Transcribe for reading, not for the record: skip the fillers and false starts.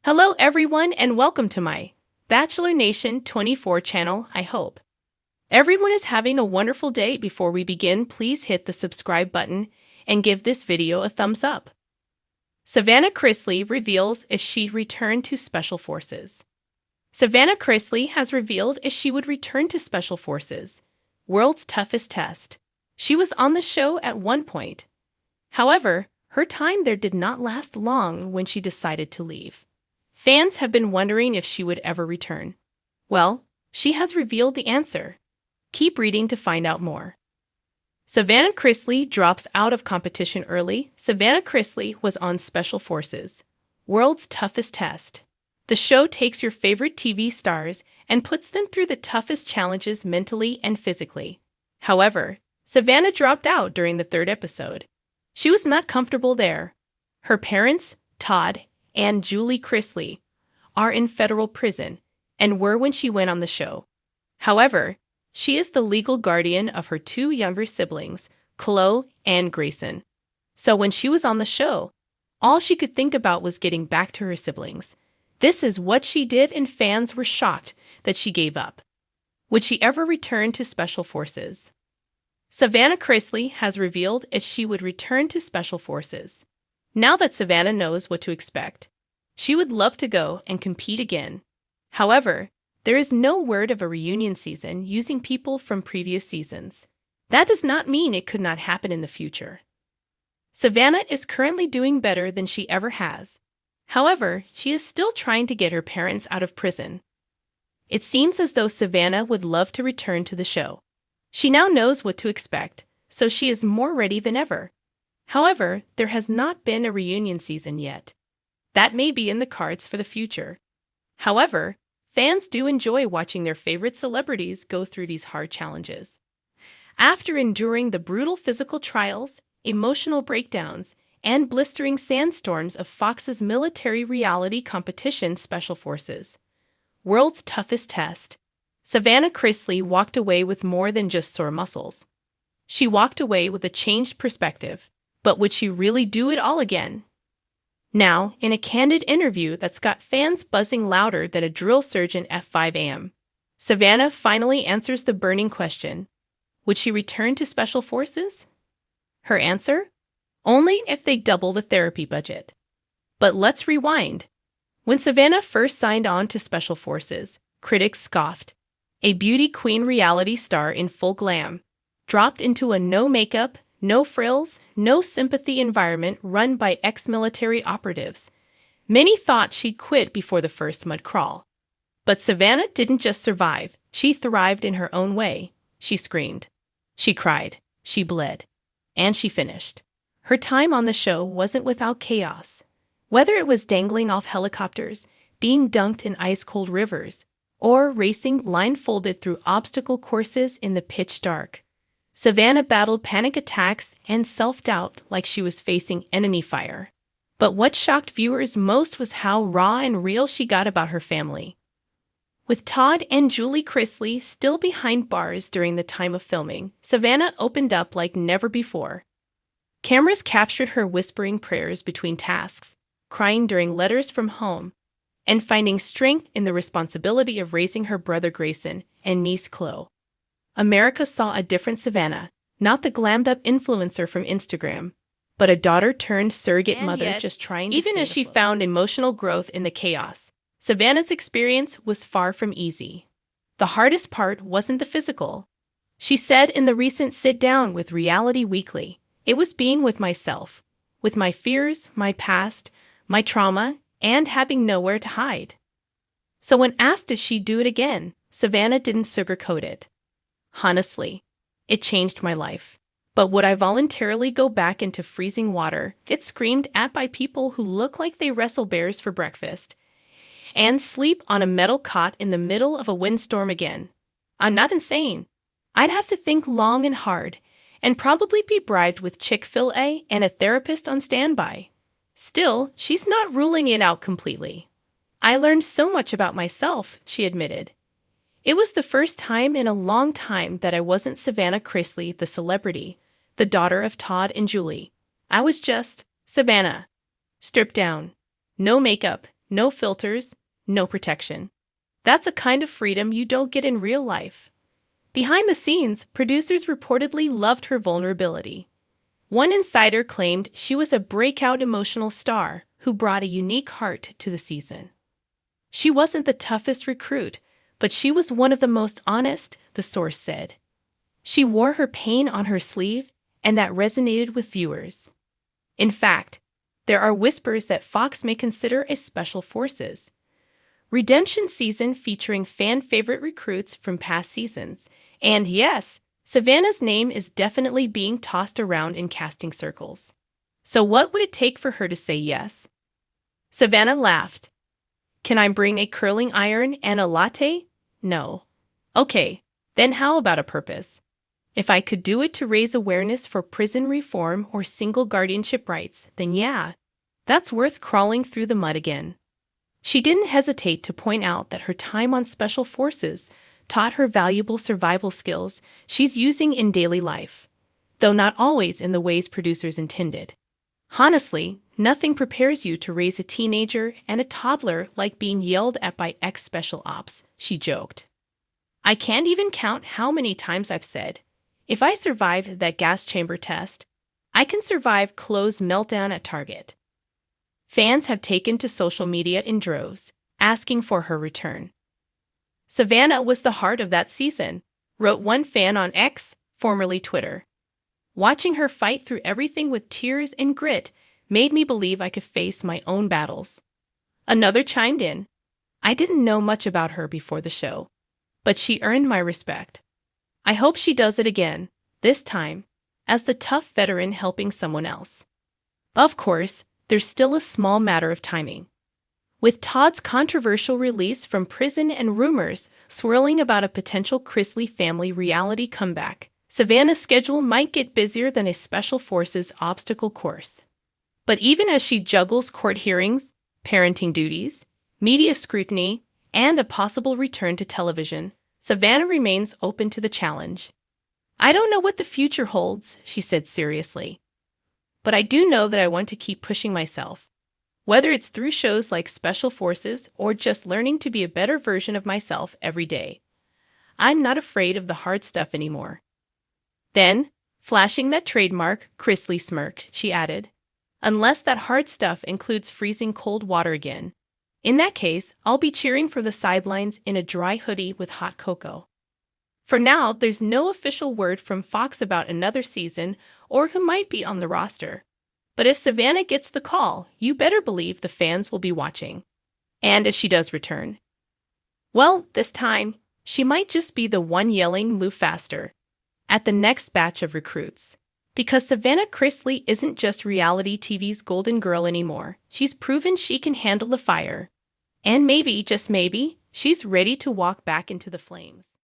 Hello everyone and welcome to my Bachelor Nation 24 channel. I hope everyone is having a wonderful day. Before we begin, please hit the subscribe button and give this video a thumbs up. Savannah Chrisley reveals if she'd return to Special Forces. Savannah Chrisley has revealed if she would return to Special Forces, world's toughest test. She was on the show at one point. However, her time there did not last long when she decided to leave. Fans have been wondering if she would ever return. Well, she has revealed the answer. Keep reading to find out more. Savannah Chrisley drops out of competition early. Savannah Chrisley was on Special Forces, world's toughest test. The show takes your favorite TV stars and puts them through the toughest challenges mentally and physically. However, Savannah dropped out during the third episode. She was not comfortable there. Her parents, Todd and Julie Chrisley, are in federal prison and were when she went on the show. However, she is the legal guardian of her two younger siblings, Chloe and Grayson. So when she was on the show, all she could think about was getting back to her siblings. This is what she did, and fans were shocked that she gave up. Would she ever return to Special Forces? Savannah Chrisley has revealed if she would return to Special Forces. Now that Savannah knows what to expect, she would love to go and compete again. However, there is no word of a reunion season using people from previous seasons. That does not mean it could not happen in the future. Savannah is currently doing better than she ever has. However, she is still trying to get her parents out of prison. It seems as though Savannah would love to return to the show. She now knows what to expect, so she is more ready than ever. However, there has not been a reunion season yet. That may be in the cards for the future. However, fans do enjoy watching their favorite celebrities go through these hard challenges. After enduring the brutal physical trials, emotional breakdowns, and blistering sandstorms of Fox's military reality competition Special Forces, world's toughest test, Savannah Chrisley walked away with more than just sore muscles. She walked away with a changed perspective. But would she really do it all again? Now, in a candid interview that's got fans buzzing louder than a drill sergeant at 5 a.m., Savannah finally answers the burning question: would she return to Special Forces? Her answer? Only if they double the therapy budget. But let's rewind. When Savannah first signed on to Special Forces, critics scoffed. A beauty queen reality star in full glam, dropped into a no-makeup, no frills, no sympathy environment run by ex-military operatives. Many thought she'd quit before the first mud crawl. But Savannah didn't just survive, she thrived in her own way. She screamed, she cried, she bled, and she finished. Her time on the show wasn't without chaos. Whether it was dangling off helicopters, being dunked in ice-cold rivers, or racing blindfolded through obstacle courses in the pitch dark, Savannah battled panic attacks and self-doubt like she was facing enemy fire. But what shocked viewers most was how raw and real she got about her family. With Todd and Julie Chrisley still behind bars during the time of filming, Savannah opened up like never before. Cameras captured her whispering prayers between tasks, crying during letters from home, and finding strength in the responsibility of raising her brother Grayson and niece Chloe. America saw a different Savannah, not the glammed-up influencer from Instagram, but a daughter-turned-surrogate mother just trying to Even as she found emotional growth in the chaos, Savannah's experience was far from easy. The hardest part wasn't the physical. She said in the recent sit-down with Reality Weekly, "It was being with myself, with my fears, my past, my trauma, and having nowhere to hide." So when asked if she'd do it again, Savannah didn't sugarcoat it. "Honestly, it changed my life. But would I voluntarily go back into freezing water, get screamed at by people who look like they wrestle bears for breakfast, and sleep on a metal cot in the middle of a windstorm again? I'm not insane. I'd have to think long and hard, and probably be bribed with Chick-fil-A and a therapist on standby." Still, she's not ruling it out completely. "I learned so much about myself," she admitted. "It was the first time in a long time that I wasn't Savannah Chrisley, the celebrity, the daughter of Todd and Julie. I was just Savannah. Stripped down. No makeup, no filters, no protection. That's a kind of freedom you don't get in real life. Behind the scenes, producers reportedly loved her vulnerability. One insider claimed she was a breakout emotional star who brought a unique heart to the season. She wasn't the toughest recruit, but she was one of the most honest, the source said. She wore her pain on her sleeve, and that resonated with viewers. In fact, there are whispers that Fox may consider a Special Forces redemption season featuring fan-favorite recruits from past seasons. And yes, Savannah's name is definitely being tossed around in casting circles. So what would it take for her to say yes? Savannah laughed. Can I bring a curling iron and a latte? No. Okay, then how about a purpose? If I could do it to raise awareness for prison reform or single guardianship rights, then yeah, that's worth crawling through the mud again. She didn't hesitate to point out that her time on Special Forces taught her valuable survival skills she's using in daily life, though not always in the ways producers intended. Honestly, nothing prepares you to raise a teenager and a toddler like being yelled at by ex-special ops, she joked. I can't even count how many times I've said, if I survived that gas chamber test, I can survive Chloe's meltdown at Target. Fans have taken to social media in droves, asking for her return. Savannah was the heart of that season, wrote one fan on X, formerly Twitter. Watching her fight through everything with tears and grit made me believe I could face my own battles. Another chimed in. I didn't know much about her before the show, but she earned my respect. I hope she does it again, this time, as the tough veteran helping someone else. Of course, there's still a small matter of timing. With Todd's controversial release from prison and rumors swirling about a potential Chrisley family reality comeback, Savannah's schedule might get busier than a Special Forces obstacle course. But even as she juggles court hearings, parenting duties, media scrutiny, and a possible return to television, Savannah remains open to the challenge. I don't know what the future holds, she said seriously. But I do know that I want to keep pushing myself, whether it's through shows like Special Forces or just learning to be a better version of myself every day. I'm not afraid of the hard stuff anymore. Then, flashing that trademark, Chrisley smirked, she added, unless that hard stuff includes freezing cold water again. In that case, I'll be cheering from the sidelines in a dry hoodie with hot cocoa. For now, there's no official word from Fox about another season or who might be on the roster. But if Savannah gets the call, you better believe the fans will be watching. And if she does return, well, this time, she might just be the one yelling, "Move faster," at the next batch of recruits. Because Savannah Chrisley isn't just reality TV's golden girl anymore. She's proven she can handle the fire. And maybe, just maybe, she's ready to walk back into the flames.